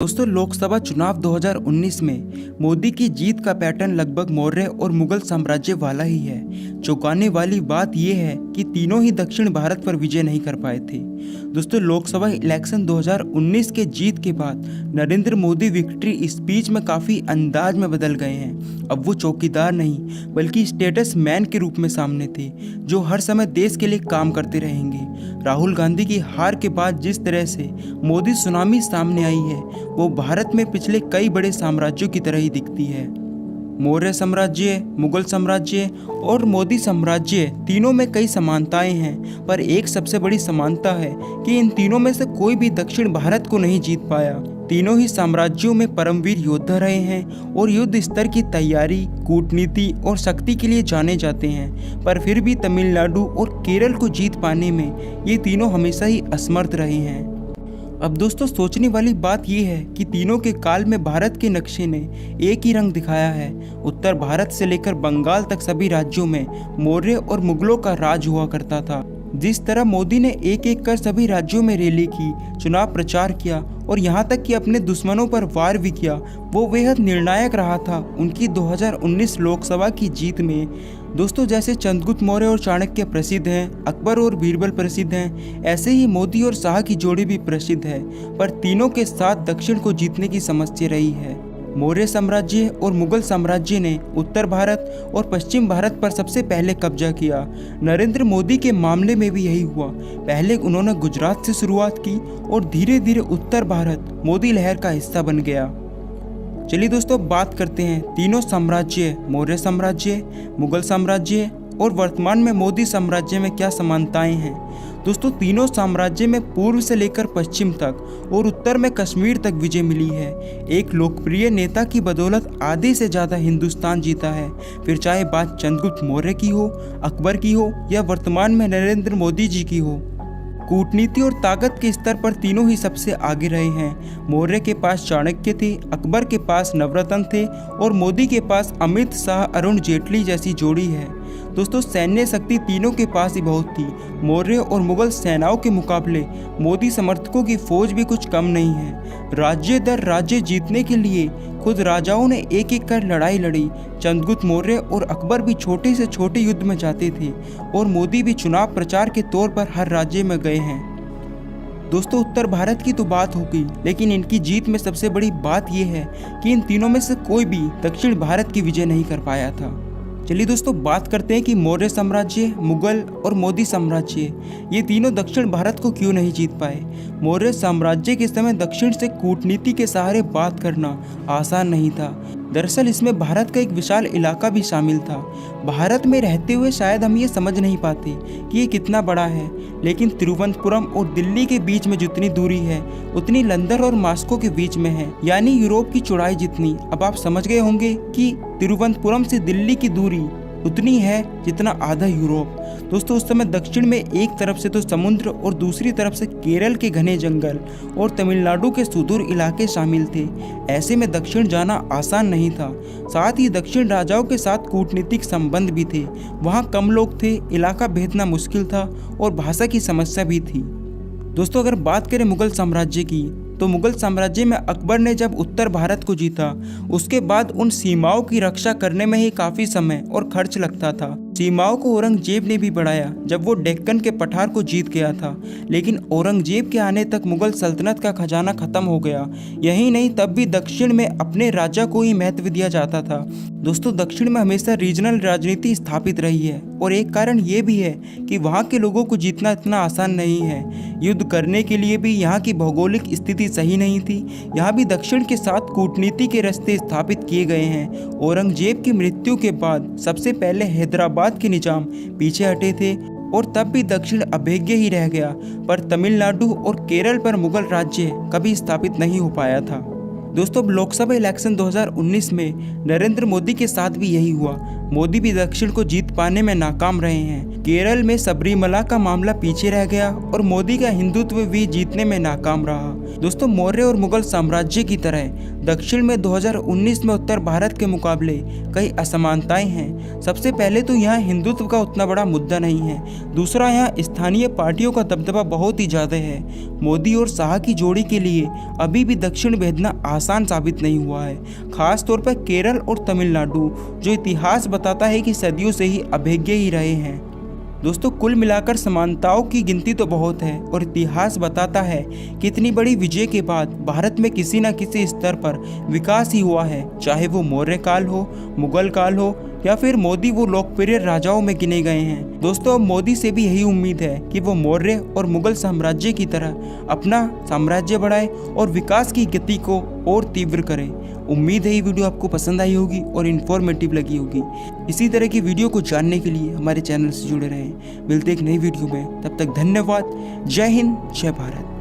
दोस्तों, लोकसभा चुनाव 2019 में मोदी की जीत का पैटर्न लगभग मौर्य और मुगल साम्राज्य वाला ही है। चौंकाने वाली बात यह है कि तीनों ही दक्षिण भारत पर विजय नहीं कर पाए थे। दोस्तों, लोकसभा इलेक्शन 2019 के जीत के बाद नरेंद्र मोदी विक्ट्री स्पीच में काफ़ी अंदाज में बदल गए हैं। अब वो चौकीदार नहीं बल्कि स्टेटस मैन के रूप में सामने थे, जो हर समय देश के लिए काम करते रहेंगे। राहुल गांधी की हार के बाद जिस तरह से मोदी सुनामी सामने आई है, वो भारत में पिछले कई बड़े साम्राज्यों की तरह ही दिखती है। मौर्य साम्राज्य, मुगल साम्राज्य और मोदी साम्राज्य तीनों में कई समानताएं हैं, पर एक सबसे बड़ी समानता है कि इन तीनों में से कोई भी दक्षिण भारत को नहीं जीत पाया। तीनों ही साम्राज्यों में परमवीर योद्धा रहे हैं और युद्ध स्तर की तैयारी, कूटनीति और शक्ति के लिए जाने जाते हैं, पर फिर भी तमिलनाडु और केरल को जीत पाने में ये तीनों हमेशा ही असमर्थ रहे हैं। अब दोस्तों, सोचने वाली बात यह है कि तीनों के काल में भारत के नक्शे ने एक ही रंग दिखाया है। उत्तर भारत से लेकर बंगाल तक सभी राज्यों में मौर्य और मुगलों का राज हुआ करता था। जिस तरह मोदी ने एक एक कर सभी राज्यों में रैली की, चुनाव प्रचार किया और यहाँ तक कि अपने दुश्मनों पर वार भी किया, वो बेहद निर्णायक रहा था उनकी 2019 लोकसभा की जीत में। दोस्तों, जैसे चंद्रगुप्त मौर्य और चाणक्य प्रसिद्ध हैं, अकबर और बीरबल प्रसिद्ध हैं, ऐसे ही मोदी और शाह की जोड़ी भी प्रसिद्ध है, पर तीनों के साथ दक्षिण को जीतने की समस्या रही है। मौर्य साम्राज्य और मुगल साम्राज्य ने उत्तर भारत और पश्चिम भारत पर सबसे पहले कब्जा किया। नरेंद्र मोदी के मामले में भी यही हुआ। पहले उन्होंने गुजरात से शुरुआत की और धीरे धीरे उत्तर भारत मोदी लहर का हिस्सा बन गया। चलिए दोस्तों, बात करते हैं तीनों साम्राज्य, मौर्य साम्राज्य, मुगल साम्राज्य और वर्तमान में मोदी साम्राज्य में क्या समानताएं हैं। दोस्तों, तीनों साम्राज्य में पूर्व से लेकर पश्चिम तक और उत्तर में कश्मीर तक विजय मिली है। एक लोकप्रिय नेता की बदौलत आधे से ज़्यादा हिंदुस्तान जीता है, फिर चाहे बात चंद्रगुप्त मौर्य की हो, अकबर की हो या वर्तमान में नरेंद्र मोदी जी की हो। कूटनीति और ताकत के स्तर पर तीनों ही सबसे आगे रहे हैं। मौर्य के पास चाणक्य थे, अकबर के पास नवरत्न थे और मोदी के पास अमित शाह, अरुण जेटली जैसी जोड़ी है। दोस्तों, सैन्य शक्ति तीनों के पास ही बहुत थी। मौर्य और मुगल सेनाओं के मुकाबले मोदी समर्थकों की फौज भी कुछ कम नहीं है। राज्य दर राज्य जीतने के लिए खुद राजाओं ने एक एक कर लड़ाई लड़ी। चंद्रगुप्त मौर्य और अकबर भी छोटे से छोटे युद्ध में जाते थे और मोदी भी चुनाव प्रचार के तौर पर हर राज्य में गए हैं। दोस्तों, उत्तर भारत की तो बात होगी, लेकिन इनकी जीत में सबसे बड़ी बात यह है कि इन तीनों में से कोई भी दक्षिण भारत की विजय नहीं कर पाया था। चलिए दोस्तों, बात करते हैं कि मौर्य साम्राज्य, मुगल और मोदी साम्राज्य ये तीनों दक्षिण भारत को क्यों नहीं जीत पाए। मौर्य साम्राज्य के समय दक्षिण से कूटनीति के सहारे बात करना आसान नहीं था। दरअसल इसमें भारत का एक विशाल इलाका भी शामिल था। भारत में रहते हुए शायद हम ये समझ नहीं पाते कि ये कितना बड़ा है, लेकिन तिरुवनंतपुरम और दिल्ली के बीच में जितनी दूरी है उतनी लंदन और मॉस्को के बीच में है, यानी यूरोप की चौड़ाई जितनी। अब आप समझ गए होंगे कि तिरुवनंतपुरम से दिल्ली की दूरी उतनी है जितना आधा यूरोप। दोस्तों, उस समय दक्षिण में एक तरफ से तो समुद्र और दूसरी तरफ से केरल के घने जंगल और तमिलनाडु के सुदूर इलाके शामिल थे। ऐसे में दक्षिण जाना आसान नहीं था। साथ ही दक्षिण राजाओं के साथ कूटनीतिक संबंध भी थे। वहाँ कम लोग थे, इलाका भेजना मुश्किल था और भाषा की समस्या भी थी। दोस्तों, अगर बात करें मुगल साम्राज्य की, तो मुगल साम्राज्य में अकबर ने जब उत्तर भारत को जीता, उसके बाद उन सीमाओं की रक्षा करने में ही काफ़ी समय और खर्च लगता था। सीमाओं को औरंगजेब ने भी बढ़ाया जब वो डेक्कन के पठार को जीत गया था, लेकिन औरंगजेब के आने तक मुगल सल्तनत का खजाना खत्म हो गया। यही नहीं, तब भी दक्षिण में अपने राजा को ही महत्व दिया जाता था। दोस्तों, दक्षिण में हमेशा रीजनल राजनीति स्थापित रही है और एक कारण ये भी है कि वहाँ के लोगों को जीतना इतना आसान नहीं है। युद्ध करने के लिए भी यहाँ की भौगोलिक स्थिति सही नहीं थी। यहाँ भी दक्षिण के साथ कूटनीति के रास्ते स्थापित किए गए हैं। औरंगजेब की मृत्यु के बाद सबसे पहले हैदराबाद के निजाम पीछे हटे थे और तब भी दक्षिण अभेद्य ही रह गया, पर तमिलनाडु और केरल पर मुगल राज्य कभी स्थापित नहीं हो पाया था। दोस्तों, लोकसभा इलेक्शन 2019 में नरेंद्र मोदी के साथ भी यही हुआ। मोदी भी दक्षिण को जीत पाने में नाकाम रहे हैं। केरल में सबरीमला का मामला पीछे रह गया और मोदी का हिंदुत्व भी जीतने में नाकाम रहा। दोस्तों, मौर्य और मुगल साम्राज्य की तरह दक्षिण में 2019 में उत्तर भारत के मुकाबले कई असमानताएं हैं। सबसे पहले तो यहाँ हिंदुत्व का उतना बड़ा मुद्दा नहीं है। दूसरा, यहाँ स्थानीय पार्टियों का दबदबा बहुत ही ज़्यादा है। मोदी और शाह की जोड़ी के लिए अभी भी दक्षिण भेजना आसान साबित नहीं हुआ है, खास तौर पर केरल और तमिलनाडु, जो इतिहास बताता है कि सदियों से ही अभेद्य ही रहे हैं। दोस्तों, कुल मिलाकर समानताओं की गिनती तो बहुत है और इतिहास बताता है कि इतनी बड़ी विजय के बाद भारत में किसी न किसी स्तर पर विकास ही हुआ है, चाहे वो मौर्य काल हो, मुगल काल हो या फिर मोदी वो लोकप्रिय राजाओं में गिने गए हैं। दोस्तों, अब मोदी से भी यही उम्मीद है कि वो मौर्य और मुगल साम्राज्य की तरह अपना साम्राज्य बढ़ाए और विकास की गति को और तीव्र करे। उम्मीद है ये वीडियो आपको पसंद आई होगी और इन्फॉर्मेटिव लगी होगी। इसी तरह की वीडियो को जानने के लिए हमारे चैनल से जुड़े रहें। मिलते एक नई वीडियो में, तब तक धन्यवाद। जय हिंद, जय भारत।